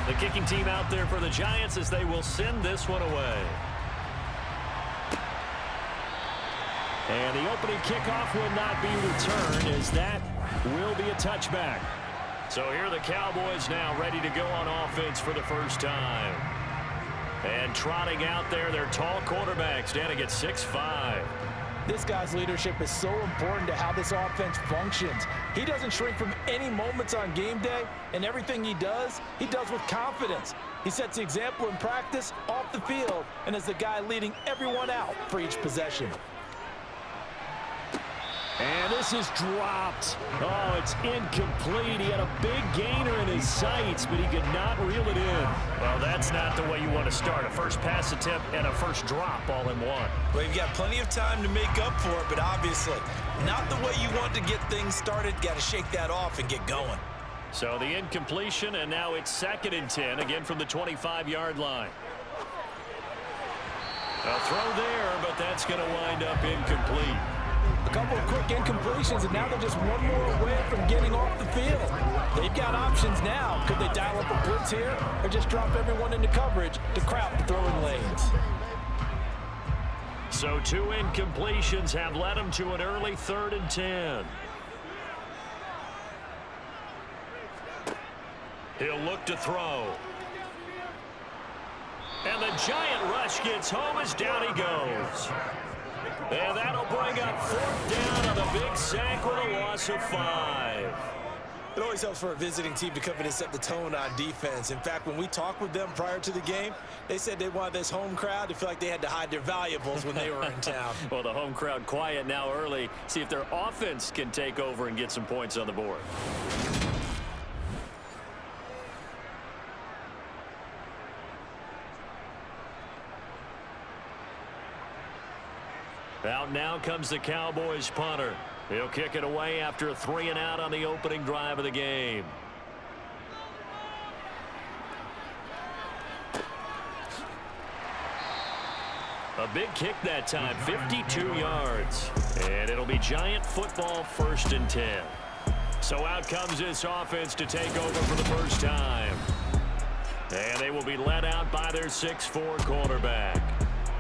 The kicking team out there for the Giants as they will send this one away. And the opening kickoff will not be returned as that will be a touchback. So here are the Cowboys now ready to go on offense for the first time. And trotting out there, their tall quarterback standing at 6'5". This guy's leadership is so important to how this offense functions. He doesn't shrink from any moments on game day, and everything he does with confidence. He sets the example in practice, off the field, and is the guy leading everyone out for each possession. And this is dropped. Oh, it's incomplete. He had a big gainer in his sights, but he could not reel it in. Well, that's not the way you want to start. A first pass attempt and a first drop all in one. Well, you've got plenty of time to make up for it, but obviously not the way you want to get things started. Got to shake that off and get going. So the incompletion, and now it's 2nd and 10, again from the 25-yard line. A throw there, but that's going to wind up incomplete. A couple of quick incompletions, and now they're just one more away from getting off the field. They've got options now. Could they dial up a blitz here or just drop everyone into coverage to crowd the throwing lanes? So 2 incompletions have led them to an early 3rd and 10. He'll look to throw. And the giant rush gets home as down he goes. And that'll bring up 4th down on the big sack with a loss of 5. It always helps for a visiting team to come in and set the tone on defense. In fact, when we talked with them prior to the game, they said they wanted this home crowd to feel like they had to hide their valuables when they were in town. Well, the home crowd quiet now early. See if their offense can take over and get some points on the board. Out now comes the Cowboys punter. He'll kick it away after a 3-and-out on the opening drive of the game. A big kick that time, 52 yards. And it'll be Giant football 1st and 10. So out comes this offense to take over for the first time. And they will be led out by their 6'4" quarterback.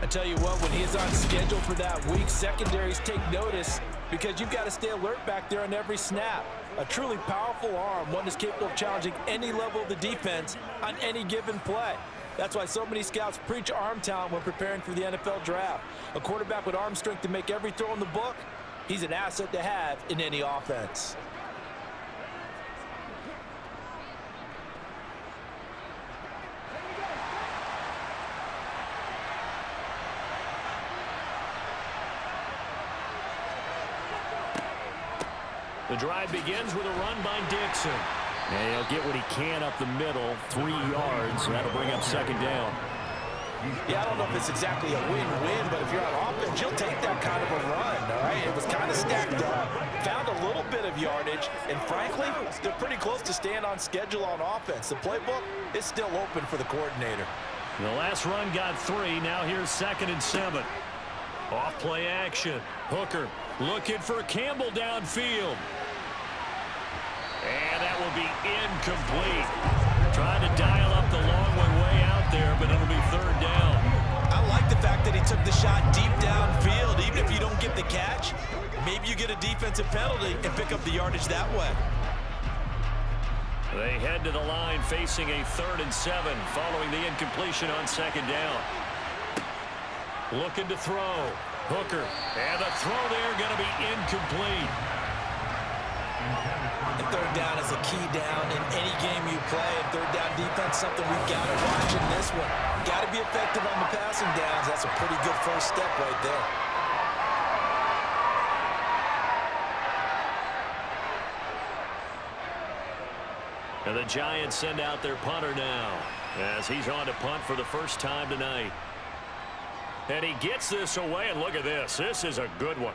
I tell you what, when he is on schedule for that week, secondaries take notice because you've got to stay alert back there on every snap. A truly powerful arm, one that's capable of challenging any level of the defense on any given play. That's why so many scouts preach arm talent when preparing for the NFL draft. A quarterback with arm strength to make every throw in the book, he's an asset to have in any offense. The drive begins with a run by Dixon. And he'll get what he can up the middle, 3 yards. That'll bring up 2nd down. Yeah, I don't know if it's exactly a win-win, but if you're on offense, you'll take that kind of a run, all right? It was kind of stacked up, found a little bit of yardage, and frankly, they're pretty close to staying on schedule on offense. The playbook is still open for the coordinator. The last run got 3. Now here's 2nd and 7. Off play action. Hooker looking for Campbell downfield. And that will be incomplete. Trying to dial up the long way out there, but it'll be 3rd down. I like the fact that he took the shot deep downfield. Even if you don't get the catch, maybe you get a defensive penalty and pick up the yardage that way. They head to the line facing a 3rd and 7 following the incompletion on 2nd down. Looking to throw. Hooker. And the throw there going to be incomplete. And 3rd down is a key down in any game you play. And 3rd down defense, something we've got to watch in this one. Got to be effective on the passing downs. That's a pretty good first step right there. And the Giants send out their punter now as he's on to punt for the first time tonight. And he gets this away, and look at this. This is a good one.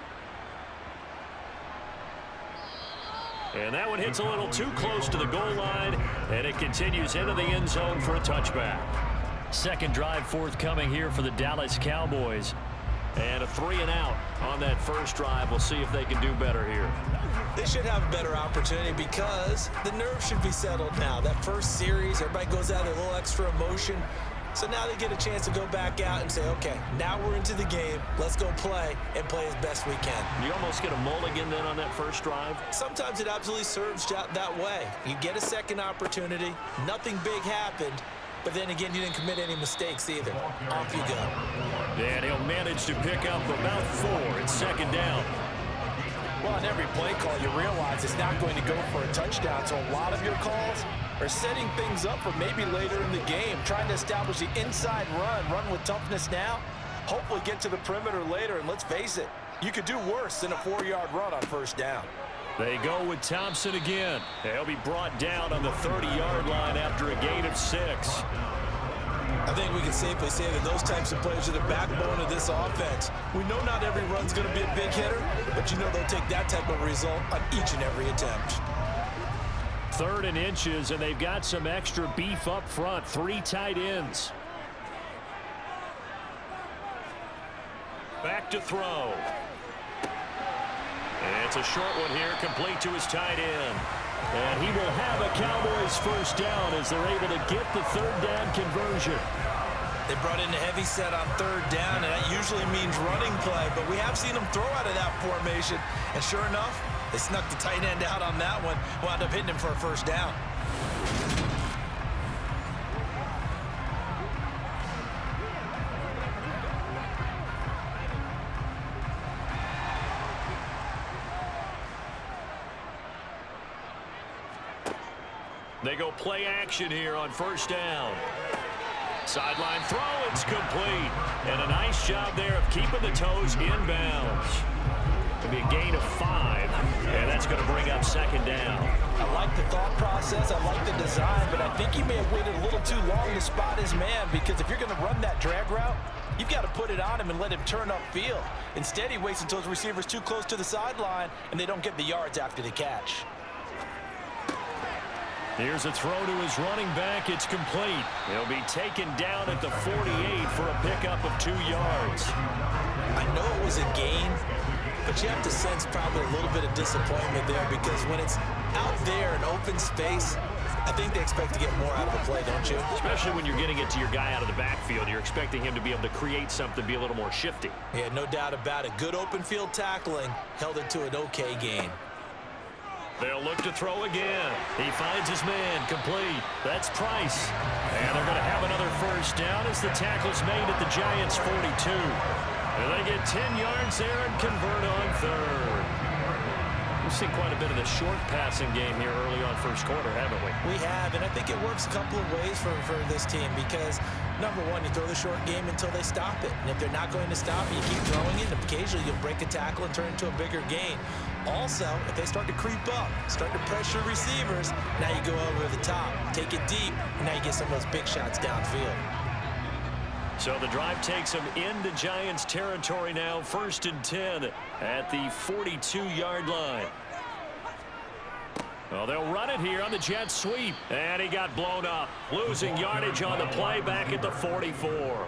And that one hits a little too close to the goal line, and it continues into the end zone for a touchback. Second drive forthcoming here for the Dallas Cowboys. And a 3-and-out on that first drive. We'll see if they can do better here. They should have a better opportunity because the nerves should be settled now. That first series, everybody goes out with a little extra emotion. So now they get a chance to go back out and say, okay, now we're into the game. Let's go play and play as best we can. You almost get a mulligan then on that first drive? Sometimes it absolutely serves that way. You get a second opportunity. Nothing big happened. But then again, you didn't commit any mistakes either. Off you go. And he'll manage to pick up about 4. It's second down. Well, on every play call, you realize it's not going to go for a touchdown. So a lot of your calls are setting things up for maybe later in the game, trying to establish the inside run with toughness now, hopefully get to the perimeter later. And let's face it, you could do worse than a 4-yard run on first down. They go with Thompson again. He'll be brought down on the 30-yard line after a gain of 6. I think we can safely say that those types of plays are the backbone of this offense. We know not every run's going to be a big hitter, but you know they'll take that type of result on each and every attempt. 3rd and inches, and they've got some extra beef up front. 3 tight ends. Back to throw. And it's a short one here, complete to his tight end. And he will have a Cowboys first down as they're able to get the 3rd down conversion. They brought in a heavy set on 3rd down, and that usually means running play, but we have seen them throw out of that formation. And sure enough, they snuck the tight end out on that one, wound up hitting him for a first down. They go play action here on first down. Sideline throw, it's complete. And a nice job there of keeping the toes inbounds. It'll be a gain of 5, and that's going to bring up second down. I like the thought process, I like the design, but I think he may have waited a little too long to spot his man, because if you're going to run that drag route, you've got to put it on him and let him turn upfield. Instead, he waits until his receiver's too close to the sideline, and they don't get the yards after the catch. Here's a throw to his running back. It's complete. He'll be taken down at the 48 for a pickup of 2 yards. I know it was a gain, but you have to sense probably a little bit of disappointment there, because when it's out there in open space, I think they expect to get more out of the play, don't you? Especially when you're getting it to your guy out of the backfield. You're expecting him to be able to create something, be a little more shifty. Yeah, no doubt about it. Good open field tackling held it to an okay gain. They'll look to throw again. He finds his man, complete. That's Price. And they're going to have another first down as the tackle's made at the Giants' 42. And they get 10 yards there and convert on 3rd. We've seen quite a bit of the short passing game here early on first quarter, haven't we? We have, and I think it works a couple of ways for this team, because, number one, you throw the short game until they stop it. And if they're not going to stop it, you keep throwing it, and occasionally you'll break a tackle and turn it into a bigger gain. Also, if they start to creep up, start to pressure receivers, now you go over the top, take it deep, and now you get some of those big shots downfield. So the drive takes them into Giants territory now, 1st and 10 at the 42-yard line. Well, they'll run it here on the jet sweep, and he got blown up, losing yardage on the play back at the 44.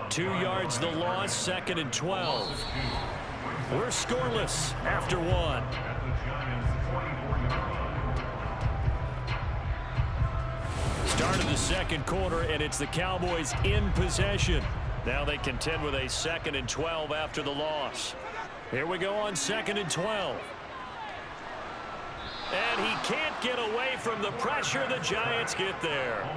2 yards the loss, 2nd and 12. We're scoreless after 1. Start of the second quarter, and it's the Cowboys in possession. Now they contend with a 2nd and 12 after the loss. Here we go on 2nd and 12. And he can't get away from the pressure. The Giants get there.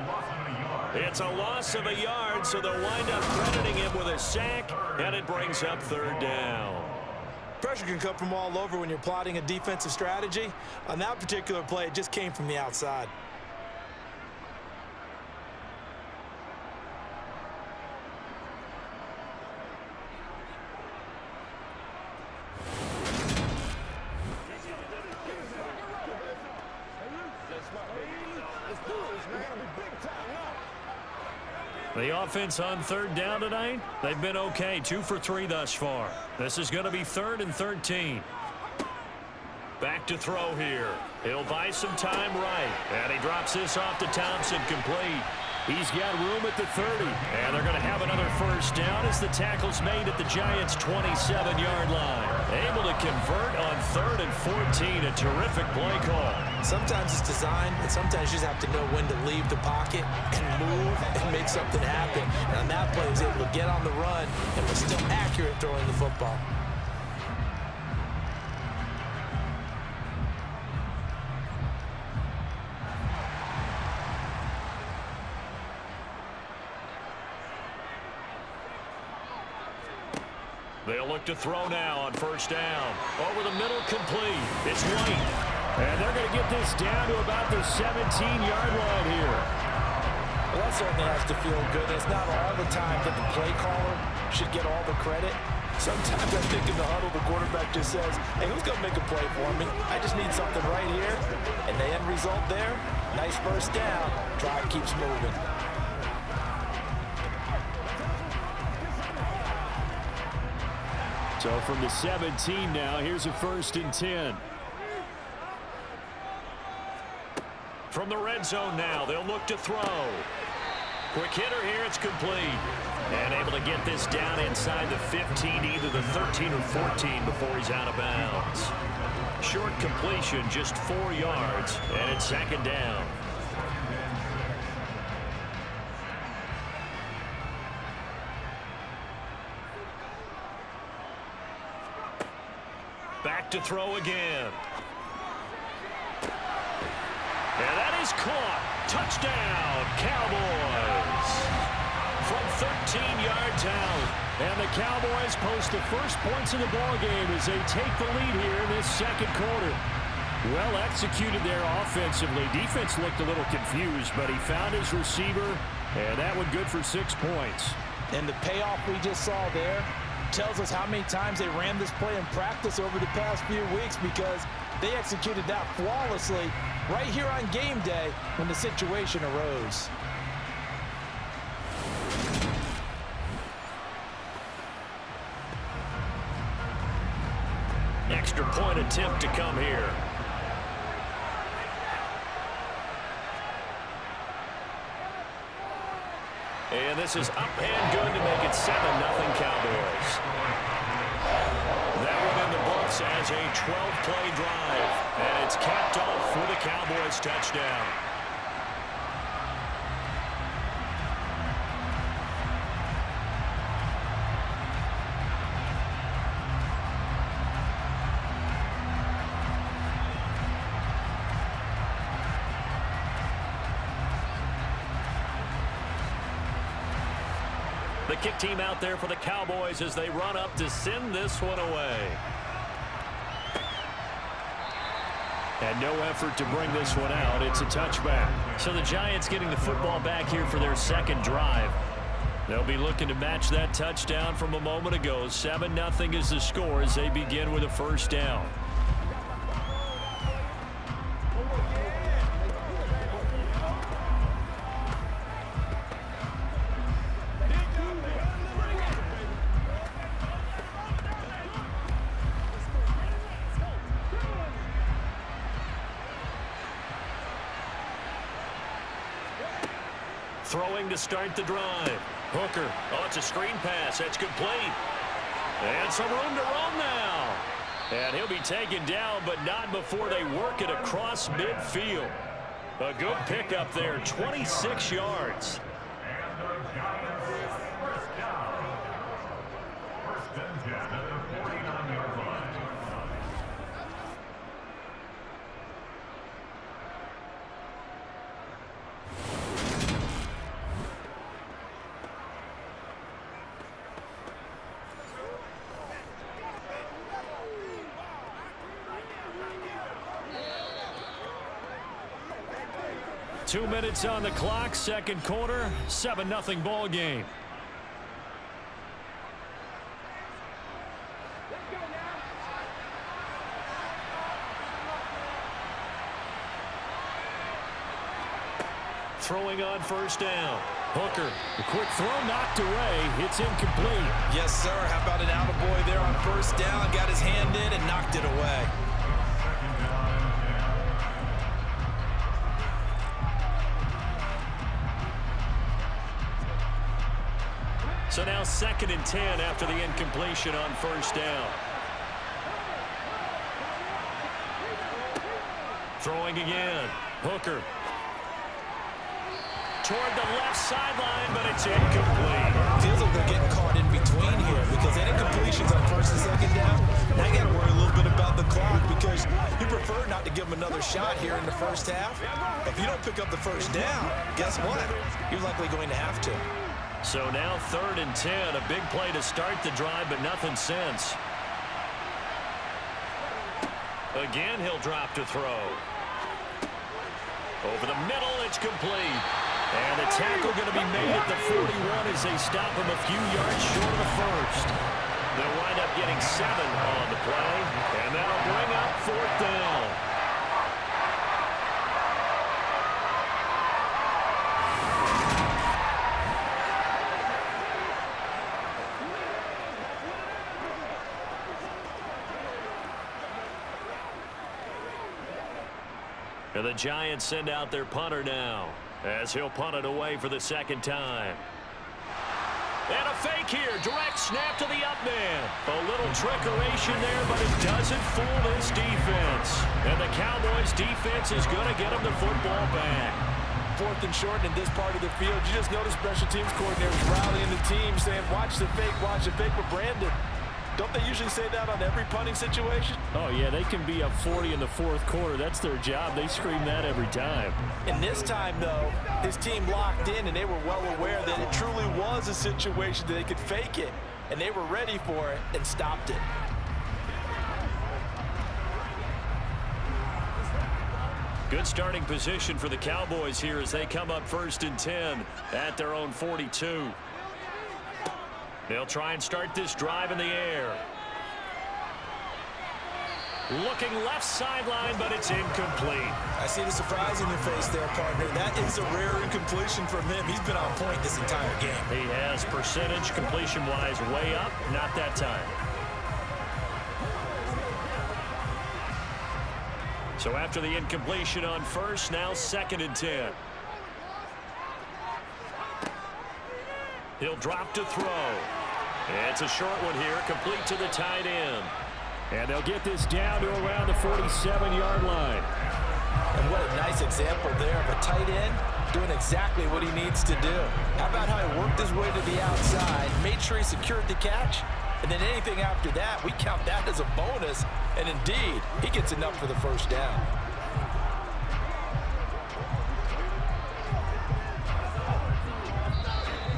It's a loss of a yard, so they'll wind up crediting him with a sack, and it brings up 3rd down. Pressure can come from all over when you're plotting a defensive strategy. On that particular play, it just came from the outside. The offense on 3rd down tonight, they've been okay. 2 for 3 thus far. This is going to be 3rd and 13. Back to throw here. He'll buy some time right. And he drops this off to Thompson, complete. He's got room at the 30. And they're going to have another first down as the tackle's made at the Giants' 27-yard line. Able to convert on 3rd and 14. A terrific play call. Sometimes it's designed, and sometimes you just have to know when to leave the pocket and move and make something happen. And on that play, he was able to get on the run and was still accurate throwing the football. They'll look to throw now on first down. Over the middle, complete. It's White. And they're going to get this down to about the 17-yard line here. Well, that certainly has to feel good. It's not all the time that the play caller should get all the credit. Sometimes I think in the huddle, the quarterback just says, hey, who's going to make a play for me? I just need something right here. And the end result there, nice first down. Drive keeps moving. So from the 17 now, here's a 1st and 10. From the red zone now, they'll look to throw. Quick hitter here, it's complete. And able to get this down inside the 15, either the 13 or 14 before he's out of bounds. Short completion, just 4 yards, and it's 2nd down. Back to throw again. And that is caught. Touchdown, Cowboys. From 13 yards out. And the Cowboys post the first points of the ballgame as they take the lead here in this 2nd quarter. Well executed there offensively. Defense looked a little confused, but he found his receiver, and that one good for 6 points. And the payoff we just saw there tells us how many times they ran this play in practice over the past few weeks, because they executed that flawlessly right here on game day when the situation arose. Extra point attempt to come here. And this is up and good to make it 7-0 Cowboys. That one in the books as a 12-play drive. And it's capped off with a Cowboys touchdown. The kick team out there for the Cowboys as they run up to send this one away. And no effort to bring this one out. It's a touchback. So the Giants getting the football back here for their 2nd drive. They'll be looking to match that touchdown from a moment ago. 7-0 is the score as they begin with a first down. Throwing to start the drive. Hooker. Oh, it's a screen pass. That's complete. And some room to run now. And he'll be taken down, but not before they work it across midfield. A good pickup there, 26 yards. Two minutes on the clock, 2nd quarter, 7-0 ball game. Throwing on first down. Hooker, a quick throw knocked away. It's incomplete. Yes, sir. How about an attaboy there on first down? Got his hand in and knocked it away. So now 2nd and 10 after the incompletion on first down. Throwing again. Hooker. Toward the left sideline, but it's incomplete. Feels like they're getting caught in between here because any completions on 1st and 2nd down, now you got to worry a little bit about the clock because you prefer not to give them another shot here in the first half. If you don't pick up the first down, guess what? You're likely going to have to. So now 3rd and 10, a big play to start the drive, but nothing since. Again, he'll drop to throw. Over the middle, it's complete. And the tackle going to be made at the 41 as they stop him a few yards short of the first. They'll wind up getting 7 on the play, and that'll bring up 4th down. And the Giants send out their punter now as he'll punt it away for the 2nd time. And a fake here. Direct snap to the up man. A little trickeration there, but it doesn't fool this defense. And the Cowboys defense is going to get them the football back. 4th and short in this part of the field. You just notice special teams coordinators rallying the team saying, watch the fake, but Brandon, don't they usually say that on every punting situation? Oh, yeah, they can be up 40 in the 4th quarter. That's their job. They scream that every time. And this time, though, his team locked in, and they were well aware that it truly was a situation that they could fake it, and they were ready for it and stopped it. Good starting position for the Cowboys here as they come up 1st and 10 at their own 42. They'll try and start this drive in the air. Looking left sideline, but it's incomplete. I see the surprise in your face there, partner. That is a rare incompletion from him. He's been on point this entire game. He has percentage completion-wise way up, not that time. So after the incompletion on first, now 2nd and 10. He'll drop to throw. It's a short one here, complete to the tight end. And they'll get this down to around the 47-yard line. And what a nice example there of a tight end doing exactly what he needs to do. How about how he worked his way to the outside, made sure he secured the catch, and then anything after that, we count that as a bonus. And indeed, he gets enough for the first down.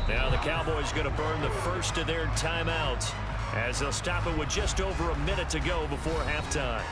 Now the Cowboys going to burn the first of their timeouts as they'll stop it with just over a minute to go before halftime.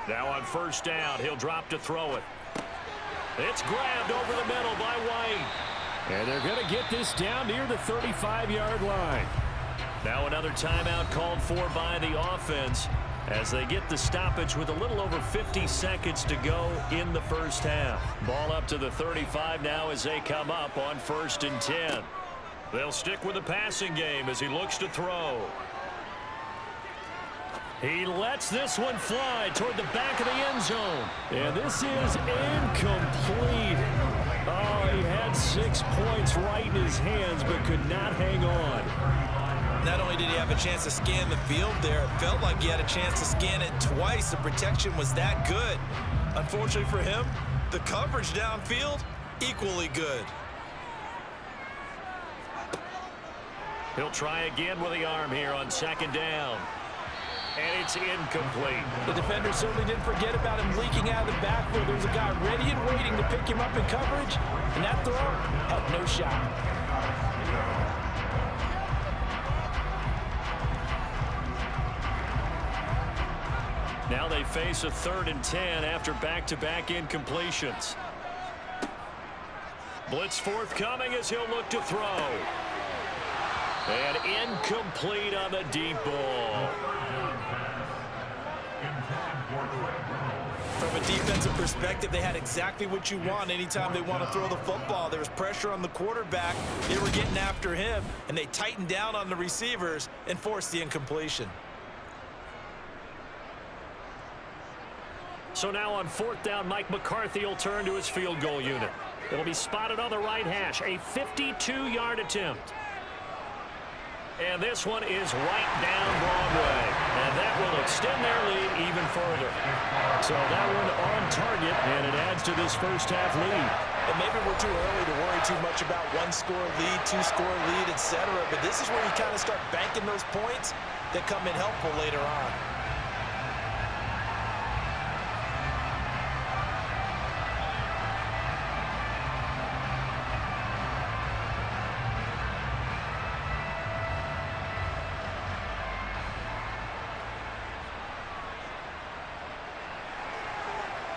Now on first down, he'll drop to throw it. It's grabbed over the middle by White. And they're going to get this down near the 35-yard line. Now another timeout called for by the offense as they get the stoppage with a little over 50 seconds to go in the first half. Ball up to the 35 now as they come up on 1st and 10. They'll stick with the passing game as he looks to throw. He lets this one fly toward the back of the end zone. And this is incomplete. Oh, he had 6 points right in his hands but could not hang on. Not only did he have a chance to scan the field there, it felt like he had a chance to scan it twice. The protection was that good. Unfortunately for him, the coverage downfield, equally good. He'll try again with the arm here on 2nd down. And it's incomplete. The defender certainly didn't forget about him leaking out of the backfield. There was a guy ready and waiting to pick him up in coverage, and that throw had no shot. Now they face a 3rd and 10 after back-to-back incompletions. Blitz forthcoming as he'll look to throw. And incomplete on the deep ball. From a defensive perspective, they had exactly what you want anytime they want to throw the football. There was pressure on the quarterback. They were getting after him, and they tightened down on the receivers and forced the incompletion. So now on 4th down, Mike McCarthy will turn to his field goal unit. It'll be spotted on the right hash, a 52-yard attempt. And this one is right down Broadway. And that will extend their lead even further. So that one on target, and it adds to this first half lead. And maybe we're too early to worry too much about one-score lead, two-score lead, etc. But this is where you kind of start banking those points that come in helpful later on.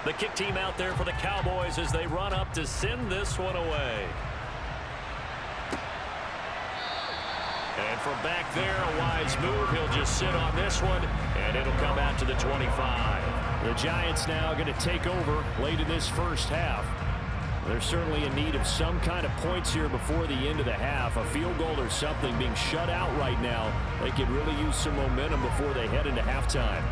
The kick team out there for the Cowboys as they run up to send this one away. And from back there, a wise move. He'll just sit on this one, and it'll come out to the 25. The Giants now going to take over late in this first half. They're certainly in need of some kind of points here before the end of the half. A field goal or something being shut out right now. They could really use some momentum before they head into halftime.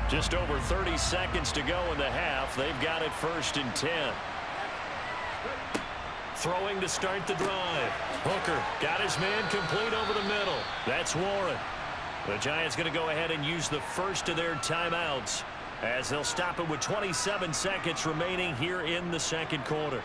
Just over 30 seconds to go in the half. They've got it 1st and 10. Throwing to start the drive. Hooker got his man complete over the middle. That's Warren. The Giants going to go ahead and use the first of their timeouts as they'll stop it with 27 seconds remaining here in the second quarter.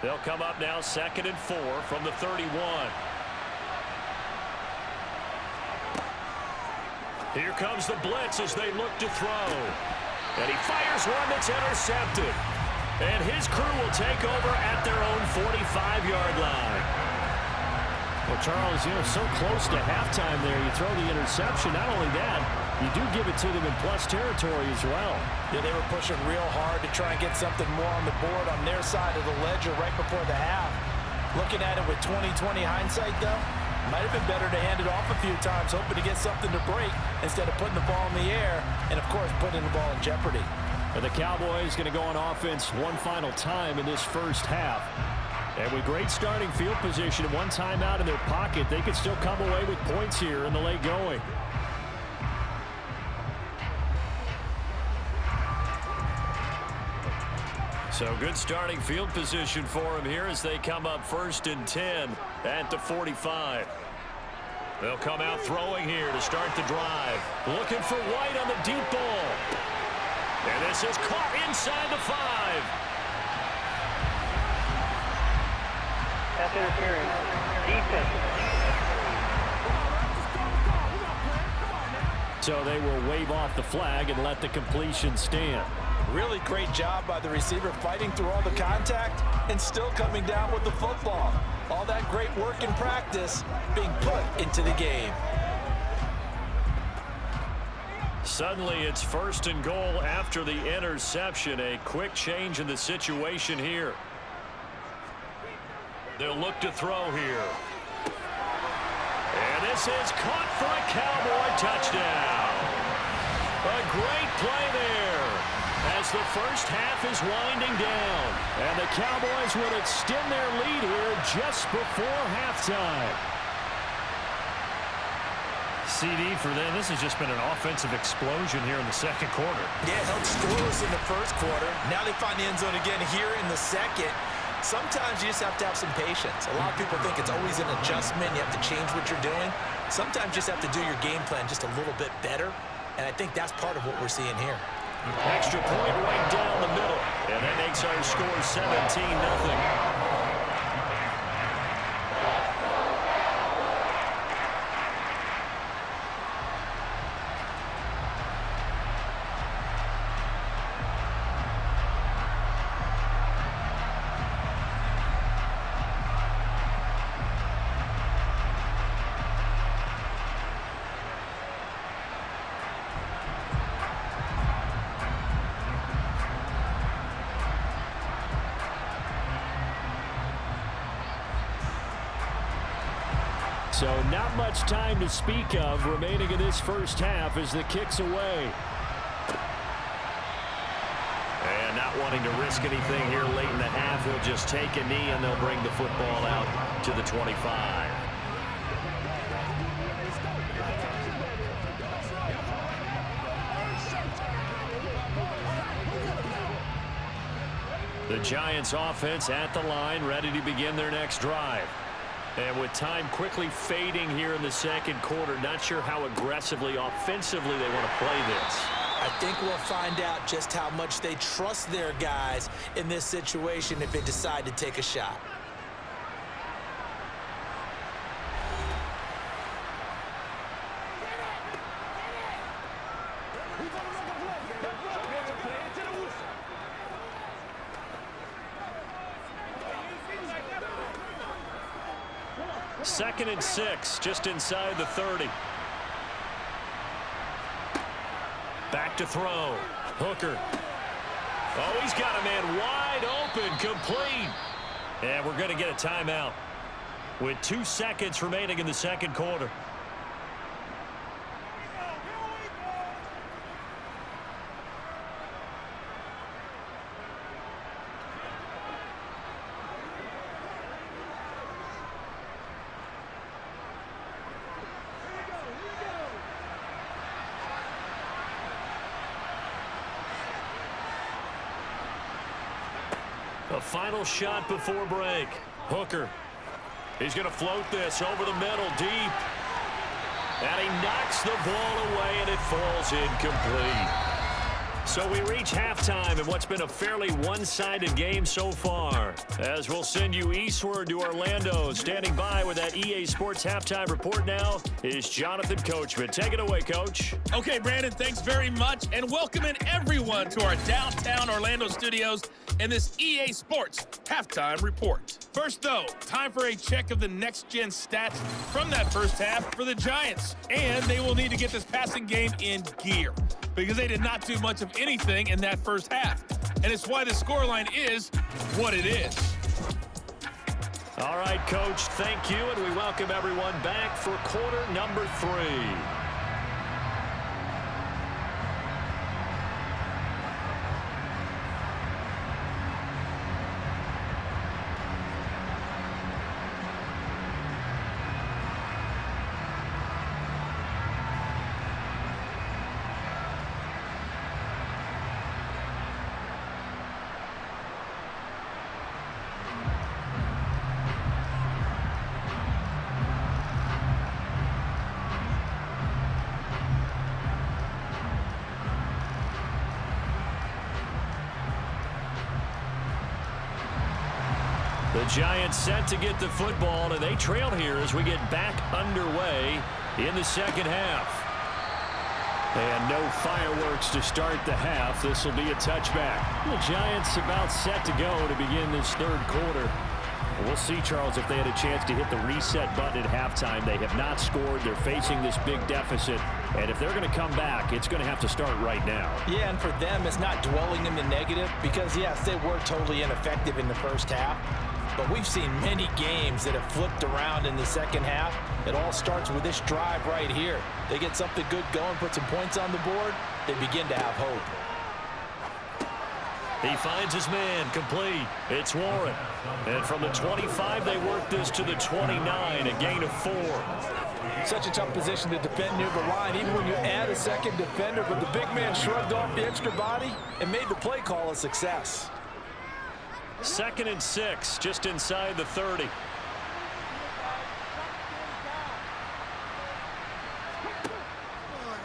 They'll come up now 2nd and 4 from the 31. Here comes the blitz as they look to throw. And he fires one that's intercepted. And his crew will take over at their own 45-yard line. Well, Charles, so close to halftime there. You throw the interception. Not only that, you do give it to them in plus territory as well. Yeah, they were pushing real hard to try and get something more on the board on their side of the ledger right before the half. Looking at it with 20/20 hindsight, though, might have been better to hand it off a few times, hoping to get something to break instead of putting the ball in the air and, of course, putting the ball in jeopardy. And the Cowboys going to go on offense one final time in this first half. And with great starting field position and one timeout in their pocket, they could still come away with points here in the late going. So good starting field position for them here as they come up 1st and 10 at the 45. They'll come out throwing here to start the drive. Looking for White on the deep ball. And this is caught inside the 5. That's interference. Defense. So they will wave off the flag and let the completion stand. Really great job by the receiver fighting through all the contact and still coming down with the football. All that great work in practice being put into the game. Suddenly it's 1st and goal after the interception. A quick change in the situation here. They'll look to throw here. And this is caught for a Cowboy touchdown. A great play there as the first half is winding down. And the Cowboys would extend their lead here just before halftime. CD for them, this has just been an offensive explosion here in the second quarter. Yeah, held scoreless in the first quarter. Now they find the end zone again here in the second. Sometimes you just have to have some patience. A lot of people think it's always an adjustment. You have to change what you're doing. Sometimes you just have to do your game plan just a little bit better. And I think that's part of what we're seeing here. Extra point right down the middle. And that makes our score 17-0. So not much time to speak of remaining in this first half as the kick's away. And not wanting to risk anything here late in the half, he'll just take a knee and they'll bring the football out to the 25. The Giants offense at the line, ready to begin their next drive. And with time quickly fading here in the second quarter, not sure how aggressively, offensively they want to play this. I think we'll find out just how much they trust their guys in this situation if they decide to take a shot. Second and 6, just inside the 30. Back to throw. Hooker. Oh, he's got a man wide open, complete. And we're going to get a timeout with 2 seconds remaining in the second quarter. A final shot before break. Hooker. He's going to float this over the middle, deep. And he knocks the ball away, and it falls incomplete. So we reach halftime in what's been a fairly one-sided game so far. As we'll send you eastward to Orlando. Standing by with that EA Sports halftime report now is Jonathan Coachman. Take it away, Coach. Okay, Brandon, thanks very much. And welcoming everyone to our downtown Orlando studios in this EA Sports halftime report. First, though, time for a check of the next-gen stats from that first half for the Giants. And they will need to get this passing game in gear because they did not do much of anything in that first half. And it's why the scoreline is what it is. All right, Coach, thank you, and we welcome everyone back for quarter number 3. The Giants set to get the football, and they trail here as we get back underway in the second half. And no fireworks to start the half. This will be a touchback. The Giants about set to go to begin this third quarter. We'll see, Charles, if they had a chance to hit the reset button at halftime. They have not scored. They're facing this big deficit. And if they're going to come back, it's going to have to start right now. Yeah, and for them, it's not dwelling in the negative because, yes, they were totally ineffective in the first half. But we've seen many games that have flipped around in the second half. It all starts with this drive right here. They get something good going, put some points on the board, they begin to have hope. He finds his man, complete. It's Warren. And from the 25, they work this to the 29, a gain of 4. Such a tough position to defend near the line, even when you add a second defender, but the big man shrugged off the extra body and made the play call a success. Second and 6, just inside the 30.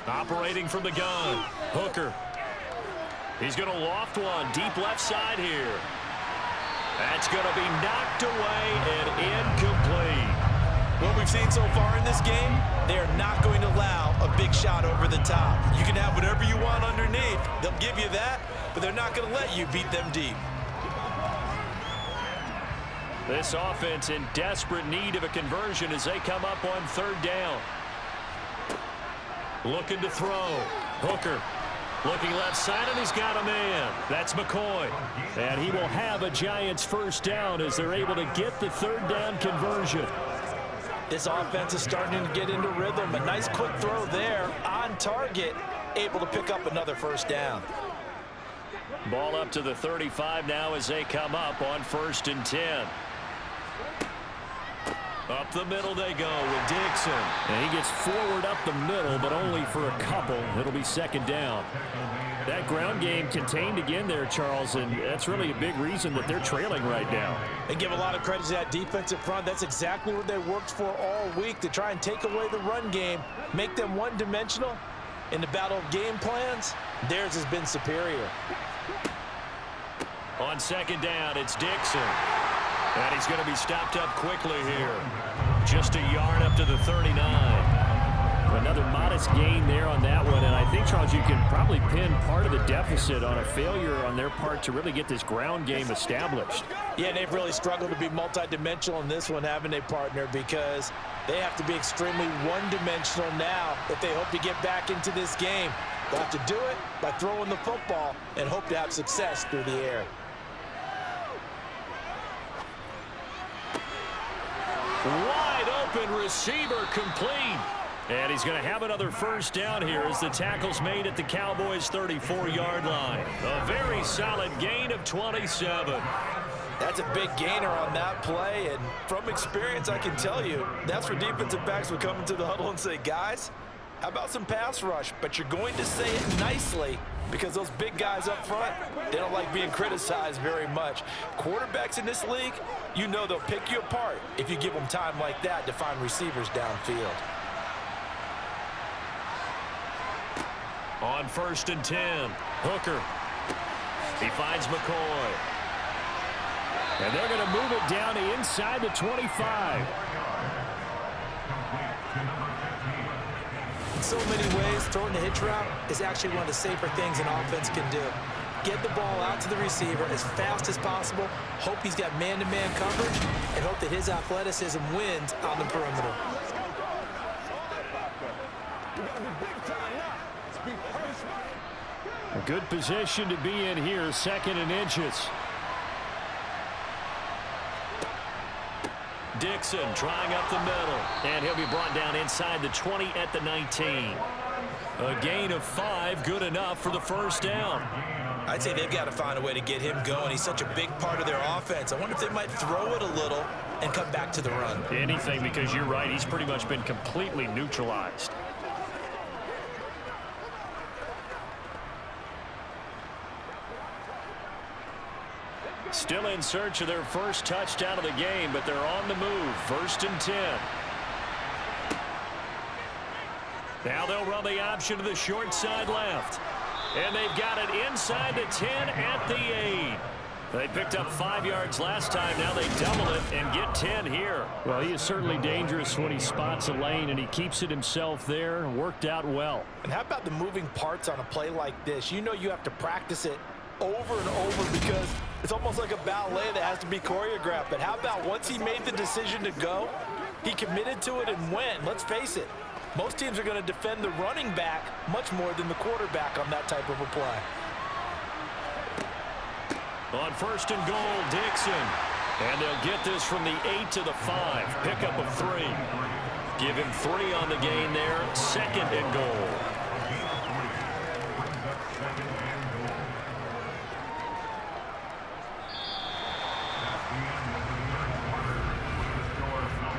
Operating from the gun, Hooker. He's going to loft one, deep left side here. That's going to be knocked away and incomplete. What we've seen so far in this game, they're not going to allow a big shot over the top. You can have whatever you want underneath. They'll give you that, but they're not going to let you beat them deep. This offense in desperate need of a conversion as they come up on third down. Looking to throw. Hooker looking left side, and he's got a man. That's McCoy. And he will have a Giants first down as they're able to get the third down conversion. This offense is starting to get into rhythm. A nice quick throw there on target, able to pick up another first down. Ball up to the 35 now as they come up on 1st and 10. Up the middle they go with Dixon. And he gets forward up the middle, but only for a couple. It'll be 2nd down. That ground game contained again there, Charles, and that's really a big reason that they're trailing right now. And give a lot of credit to that defensive front. That's exactly what they worked for all week, to try and take away the run game, make them one-dimensional. In the battle of game plans, theirs has been superior. On 2nd down, it's Dixon. And he's going to be stopped up quickly here. Just a yard up to the 39. Another modest gain there on that one. And I think, Charles, you can probably pin part of the deficit on a failure on their part to really get this ground game established. Yeah, they've really struggled to be multidimensional in this one, haven't they, partner? Because they have to be extremely one-dimensional now if they hope to get back into this game. They'll have to do it by throwing the football and hope to have success through the air. Wide open receiver complete. And he's going to have another first down here as the tackle's made at the Cowboys' 34-yard line. A very solid gain of 27. That's a big gainer on that play, and from experience, I can tell you, that's where defensive backs would come into the huddle and say, guys, how about some pass rush? But you're going to say it nicely because those big guys up front, they don't like being criticized very much. Quarterbacks in this league, you know they'll pick you apart if you give them time like that to find receivers downfield. On 1st and 10, Hooker. He finds McCoy. And they're going to move it down to inside the 25. In so many ways, throwing the hitch route is actually one of the safer things an offense can do. Get the ball out to the receiver as fast as possible, hope he's got man-to-man coverage, and hope that his athleticism wins on the perimeter. A good position to be in here, 2nd and inches. Dixon trying up the middle, and he'll be brought down inside the 20 at the 19. A gain of 5, good enough for the first down. I'd say they've got to find a way to get him going. He's such a big part of their offense. I wonder if they might throw it a little and come back to the run. Anything, because you're right, he's pretty much been completely neutralized. Still in search of their first touchdown of the game, but they're on the move. 1st and 10. Now they'll run the option to the short side left. And they've got it inside the 10 at the 8. They picked up 5 yards last time. Now they double it and get 10 here. Well, he is certainly dangerous when he spots a lane, and he keeps it himself there. Worked out well. And how about the moving parts on a play like this? You know you have to practice it over and over because it's almost like a ballet that has to be choreographed. But how about once he made the decision to go, he committed to it and went. Let's face it, most teams are going to defend the running back much more than the quarterback on that type of a play. On 1st and goal, Dixon. And they'll get this from the 8 to the 5. Pickup of 3. Give him 3 on the gain there. 2nd and goal.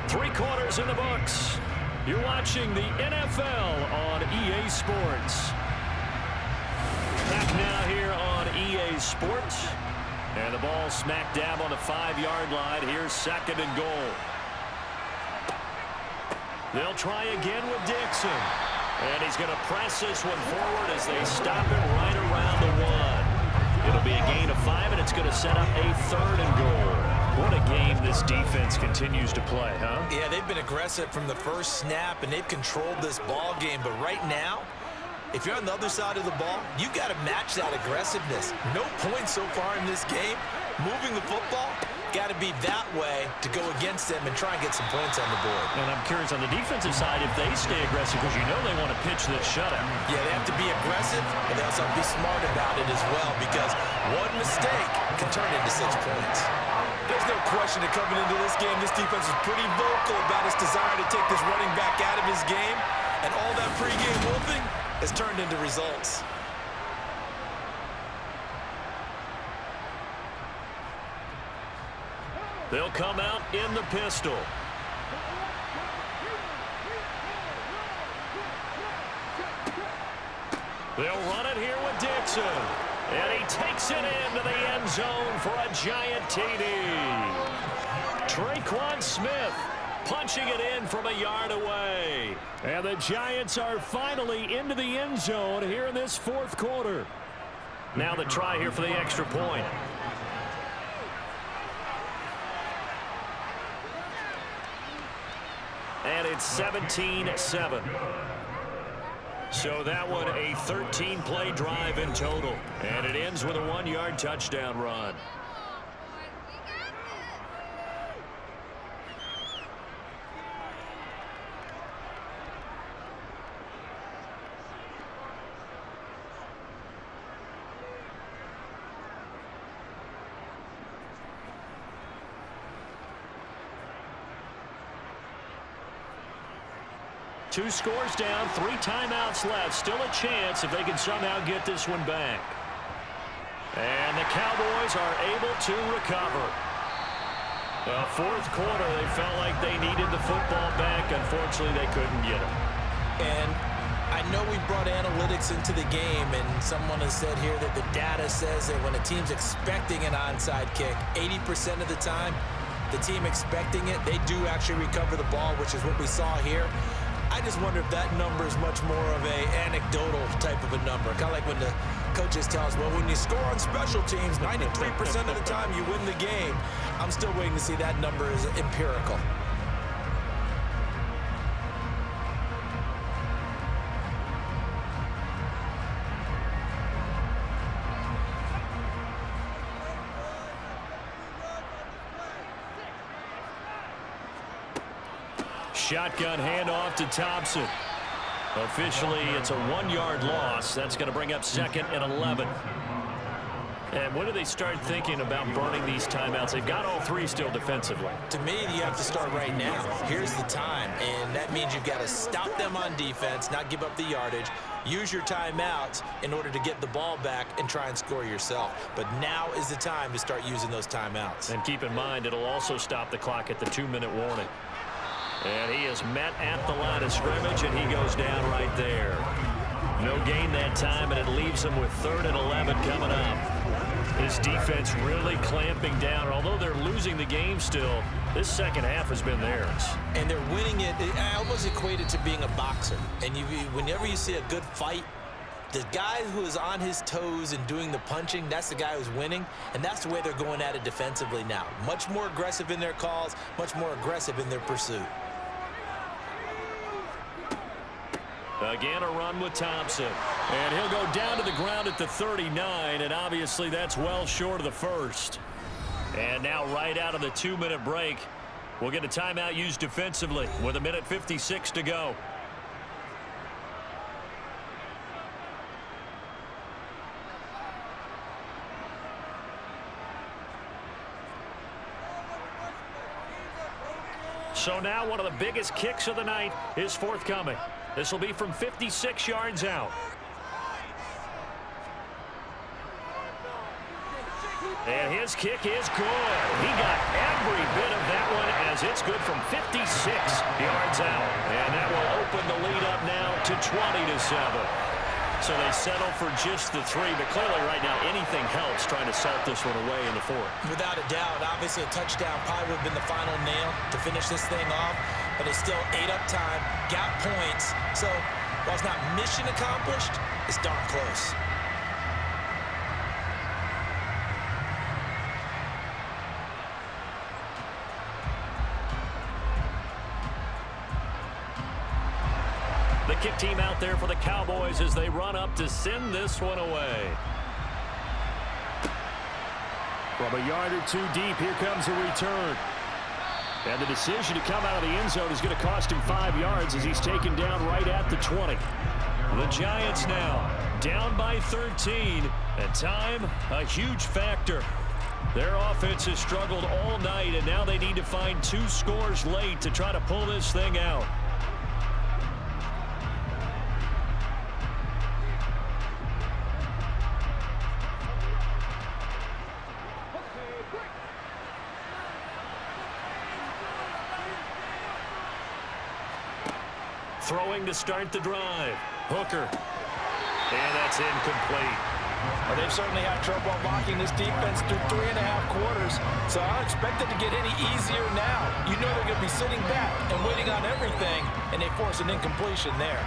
Three quarters in the books. You're watching the NFL on EA Sports. Back now here on EA Sports. And the ball smack dab on the 5-yard line. Here's 2nd and goal. They'll try again with Dixon. And he's going to press this one forward as they stop it right around the 1. It'll be a gain of 5, and it's going to set up a 3rd and goal. What a game this defense continues to play, huh? Yeah, they've been aggressive from the first snap, and they've controlled this ball game. But right now, if you're on the other side of the ball, you've got to match that aggressiveness. No points so far in this game. Moving the football, got to be that way to go against them and try and get some points on the board. And I'm curious on the defensive side if they stay aggressive, because you know they want to pitch this shutout. Yeah, they have to be aggressive, but they also have to be smart about it as well, because one mistake can turn into 6 points. There's no question that coming into this game, this defense is pretty vocal about its desire to take this running back out of his game, and all that pregame whooping has turned into results. They'll come out in the pistol. They'll run it here with Dixon. And he takes it into the end zone for a giant TD. Traquan Smith punching it in from a yard away. And the Giants are finally into the end zone here in this fourth quarter. Now the try here for the extra point. And it's 17-7. So that one a 13-play drive in total. And it ends with a 1-yard touchdown run. Two scores down, 3 timeouts left. Still a chance if they can somehow get this one back. And the Cowboys are able to recover. The fourth quarter, they felt like they needed the football back. Unfortunately, they couldn't get it. And I know we brought analytics into the game, and someone has said here that the data says that when a team's expecting an onside kick, 80% of the time, the team expecting it, they do actually recover the ball, which is what we saw here. I just wonder if that number is much more of a anecdotal type of a number. Kind of like when the coaches tell us, well, when you score on special teams, 93% of the time you win the game. I'm still waiting to see that number is empirical. Shotgun handoff to Thompson. Officially, it's a 1-yard loss. That's going to bring up 2nd and 11. And when do they start thinking about burning these timeouts? They've got all 3 still defensively. To me, you have to start right now. Here's the time, and that means you've got to stop them on defense, not give up the yardage, use your timeouts in order to get the ball back and try and score yourself. But now is the time to start using those timeouts. And keep in mind, it'll also stop the clock at the 2-minute warning. And he is met at the line of scrimmage, and he goes down right there. No gain that time, and it leaves him with 3rd and 11 coming up. His defense really clamping down. Although they're losing the game still, this second half has been theirs. And they're winning it. I almost equate it to being a boxer. And whenever you see a good fight, the guy who is on his toes and doing the punching, that's the guy who's winning, and that's the way they're going at it defensively now. Much more aggressive in their calls, much more aggressive in their pursuit. Again, a run with Thompson. And he'll go down to the ground at the 39, and obviously that's well short of the first. And now right out of the 2-minute break, we'll get a timeout used defensively with 1:56 to go. So now one of the biggest kicks of the night is forthcoming. This will be from 56 yards out. And his kick is good. He got every bit of that one as it's good from 56 yards out. And that will open the lead up now to 20-7. So they settle for just the 3, but clearly right now anything helps trying to salt this one away in the 4th. Without a doubt, obviously a touchdown probably would have been the final nail to finish this thing off, but it's still ate up time, got points. So while it's not mission accomplished, it's darn close. The kick team out there for the Cowboys as they run up to send this one away. From a yard or 2 deep, here comes a return. And the decision to come out of the end zone is going to cost him 5 yards as he's taken down right at the 20. The Giants now down by 13. And time, a huge factor. Their offense has struggled all night, and now they need to find 2 scores late to try to pull this thing out. Throwing to start the drive. Hooker. And that's incomplete. Well, they've certainly had trouble unlocking this defense through 3.5 quarters, so I don't expect it to get any easier now. You know they're going to be sitting back and waiting on everything, and they force an incompletion there.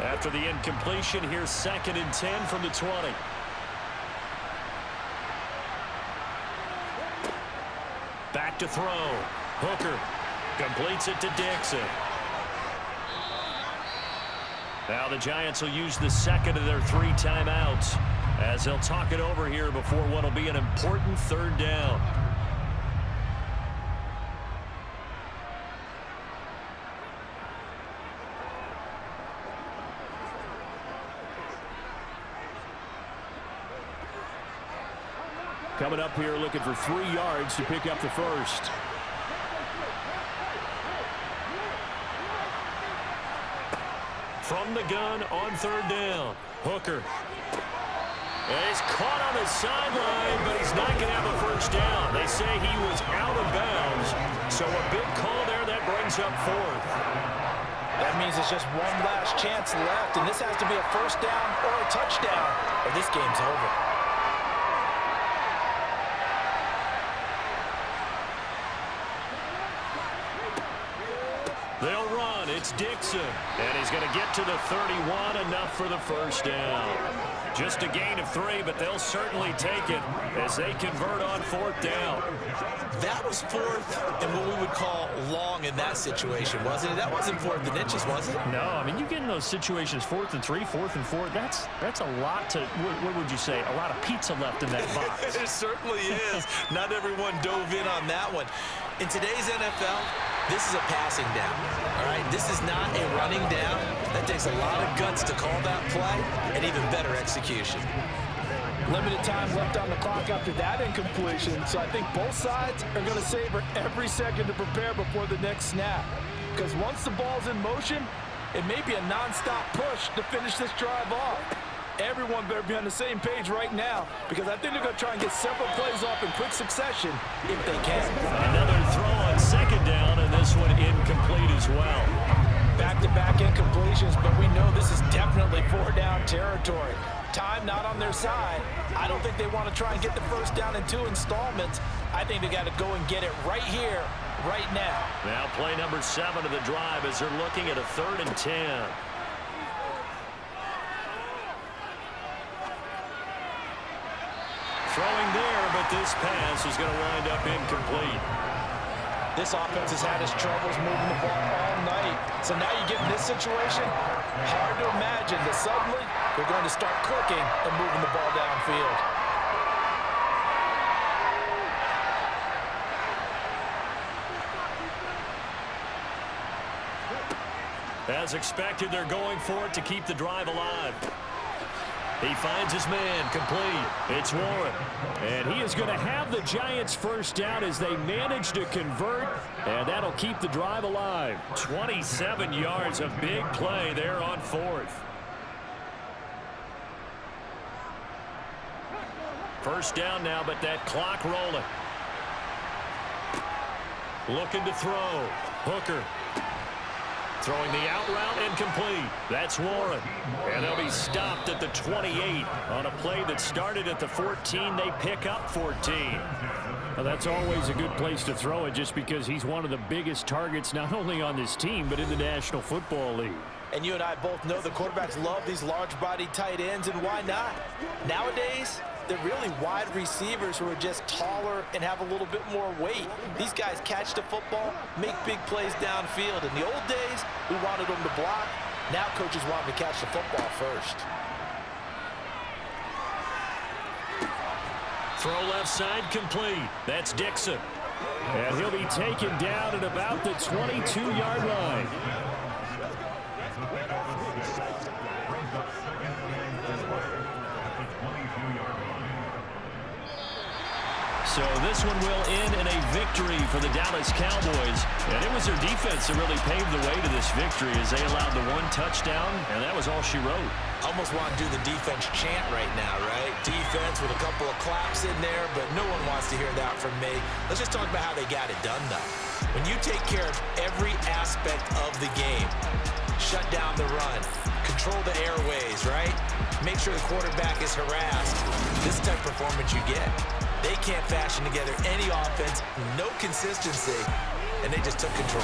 After the incompletion, here's 2nd and 10 from the 20. Back to throw. Hooker completes it to Dixon. Now the Giants will use the 2nd of their 3 timeouts as they'll talk it over here before what will be an important 3rd down. Coming up here looking for 3 yards to pick up the first. From the gun on 3rd down. Hooker. And he's caught on the sideline, but he's not going to have a first down. They say he was out of bounds. So a big call there that brings up 4th. That means it's just one last chance left, and this has to be a first down or a touchdown, or this game's over. They'll run. It's Dixon. And he's going to get to the 31, enough for the first down. Just a gain of 3, but they'll certainly take it as they convert on 4th down. That was 4th and what we would call long in that situation, wasn't it? That wasn't 4th and inches, was it? No, I mean, you get in those situations, 4th and 3, 4th and 4. That's a lot to, what would you say, a lot of pizza left in that box. It certainly is. Not everyone dove in on that one. In today's NFL, this is a passing down, all right? This is not a running down. That takes a lot of guts to call that play and even better execution. Limited time left on the clock after that incompletion, so I think both sides are going to savor every second to prepare before the next snap. Because once the ball's in motion, it may be a nonstop push to finish this drive off. Everyone better be on the same page right now, because I think they're going to try and get several plays off in quick succession if they can. Another throw on 2nd down, and this one incomplete as well. Back-to-back incompletions, but we know this is definitely 4-down territory. Time not on their side. I don't think they want to try and get the first down in 2 installments. I think they got to go and get it right here, right now. Now play number 7 of the drive as they're looking at a 3rd and 10. Throwing there, but this pass is going to wind up incomplete. This offense has had its troubles moving the ball all night. So now you get in this situation, hard to imagine that suddenly they're going to start clicking and moving the ball downfield. As expected, they're going for it to keep the drive alive. He finds his man, complete. It's Warren. And he is going to have the Giants first down as they manage to convert, and that'll keep the drive alive. 27 yards, a big play there on 4th. First down now, but that clock rolling. Looking to throw. Hooker. Throwing the out route, incomplete. That's Warren. And they'll be stopped at the 28 on a play that started at the 14. They pick up 14. Well, that's always a good place to throw it just because he's one of the biggest targets not only on this team but in the National Football League. And you and I both know the quarterbacks love these large-body tight ends, and why not? Nowadays, they're really wide receivers who are just taller and have a little bit more weight. These guys catch the football, make big plays downfield. In the old days, we wanted them to block. Now coaches want them to catch the football first. Throw left side, complete. That's Dixon. And he'll be taken down at about the 22-yard line. So this one will end in a victory for the Dallas Cowboys. And it was their defense that really paved the way to this victory as they allowed the 1 touchdown, and that was all she wrote. Almost want to do the defense chant right now, right? Defense with a couple of claps in there, but no one wants to hear that from me. Let's just talk about how they got it done, though. When you take care of every aspect of the game, shut down the run, control the airways, right? Make sure the quarterback is harassed. This type of performance you get. They can't fashion together any offense, no consistency, and they just took control.